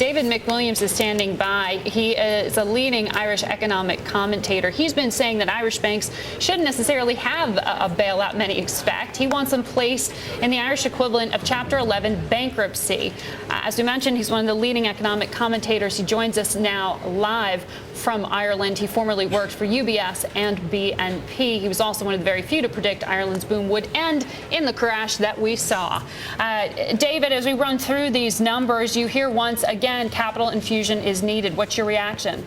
David McWilliams is standing by. He is a leading Irish economic commentator. He's been saying that Irish banks shouldn't necessarily have a bailout many expect. He wants them placed in the Irish equivalent of Chapter 11 bankruptcy. As we mentioned, he's one of the leading economic commentators. He joins us now live from Ireland. He formerly worked for UBS and BNP. He was also one of the very few to predict Ireland's boom would end in the crash that we saw. David, as we run through these numbers, you hear once again capital infusion is needed. What's your reaction?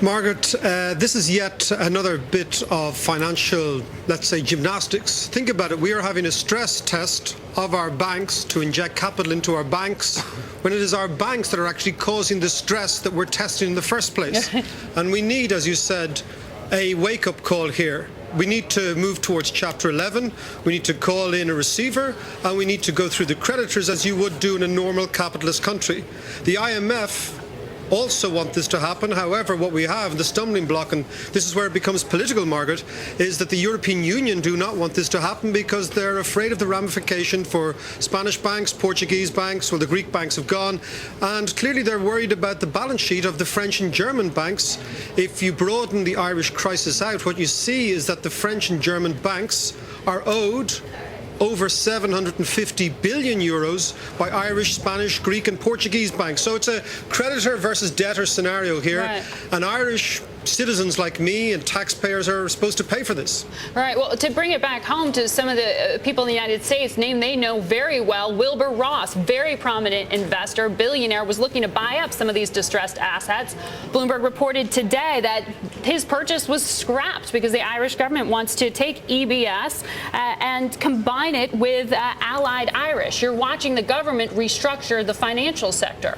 Margaret, this is yet another bit of financial, let's say, gymnastics. Think about it. We are having a stress test of our banks to inject capital into our banks when it is our banks that are actually causing the stress that we're testing in the first place. And we need, as you said, a wake-up call here. We need to move towards Chapter 11. We need to call in a receiver, and we need to go through the creditors as you would do in a normal capitalist country. The IMF also want this to happen. However, what we have, the stumbling block, and this is where it becomes political, Margaret, is that the European Union do not want this to happen because they're afraid of the ramification for Spanish banks, Portuguese banks, well, the Greek banks have gone, and clearly they're worried about the balance sheet of the French and German banks. If you broaden the Irish crisis out, what you see is that the French and German banks are owed over 750 billion euros by Irish, Spanish, Greek and Portuguese banks. So it's a creditor versus debtor scenario here. Right. And Irish citizens like me and taxpayers are supposed to pay for this. Right. Well, to bring it back home to some of the people in the United States, name they know very well, Wilbur Ross, very prominent investor, billionaire, was looking to buy up some of these distressed assets. Bloomberg reported today that his purchase was scrapped because the Irish government wants to take EBS and combine it with Allied Irish. You're watching the government restructure the financial sector.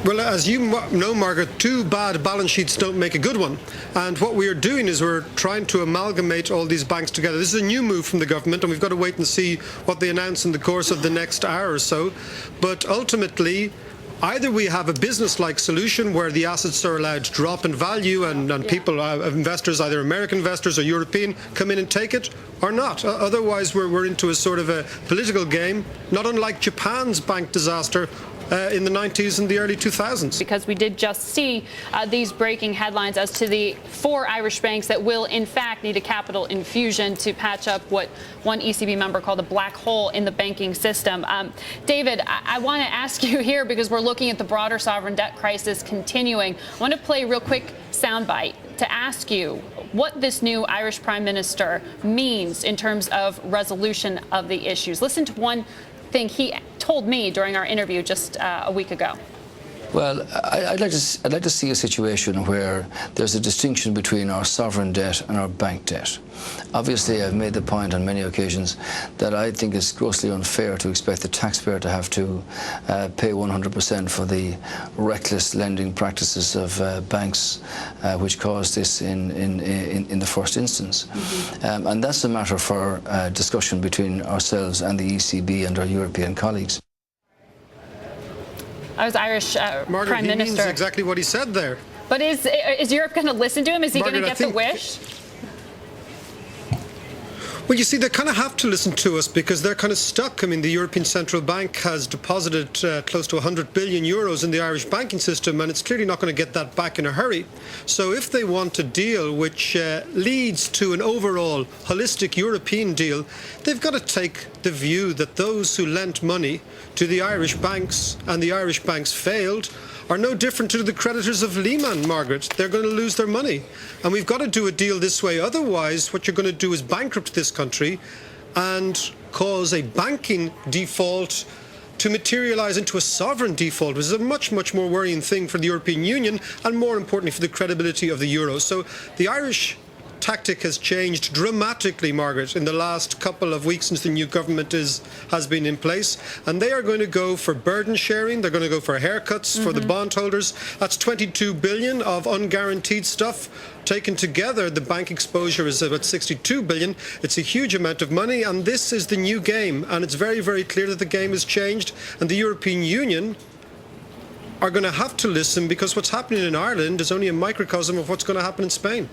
Well, as you know, Margaret, two bad balance sheets don't make a good one. And what we are doing is we're trying to amalgamate all these banks together. This is a new move from the government, and we've got to wait and see what they announce in the course of the next hour or so. But ultimately, either we have a business-like solution where the assets are allowed to drop in value and people, investors, either American investors or European, come in and take it, or not. Otherwise, we're into a sort of a political game, not unlike Japan's bank disaster in the 90s and the early 2000s. Because we did just see these breaking headlines as to the 4 Irish banks that will, in fact, need a capital infusion to patch up what one ECB member called a black hole in the banking system. David, I want to ask you here, because we're looking at the broader sovereign debt crisis continuing. I want to play a real quick soundbite to ask you what this new Irish Prime Minister means in terms of resolution of the issues. Listen to one thing he told me during our interview just a week ago. Well, I'd like to see a situation where there's a distinction between our sovereign debt and our bank debt. Obviously, I've made the point on many occasions that I think it's grossly unfair to expect the taxpayer to have to pay 100% for the reckless lending practices of banks, which caused this in the first instance. Mm-hmm. And that's a matter for discussion between ourselves and the ECB and our European colleagues. I was Irish Margaret, Prime Minister. He means exactly what he said there. But is Europe going to listen to him? Is he going to get the wish? Well, you see, they kind of have to listen to us because they're kind of stuck. I mean, the European Central Bank has deposited close to 100 billion euros in the Irish banking system, and it's clearly not going to get that back in a hurry. So if they want a deal which leads to an overall holistic European deal, they've got to take the view that those who lent money to the Irish banks and the Irish banks failed are no different to the creditors of Lehman, Margaret. They're going to lose their money. And we've got to do a deal this way. Otherwise, what you're going to do is bankrupt this country and cause a banking default to materialise into a sovereign default, which is a much, much more worrying thing for the European Union and, more importantly, for the credibility of the euro. So the Irish tactic has changed dramatically, Margaret, in the last couple of weeks since the new government has been in place. And they are going to go for burden sharing. They're going to go for haircuts for the bondholders. That's 22 billion of unguaranteed stuff. Taken together, the bank exposure is about 62 billion. It's a huge amount of money, and this is the new game. And it's very, very clear that the game has changed. And the European Union are going to have to listen, because what's happening in Ireland is only a microcosm of what's going to happen in Spain.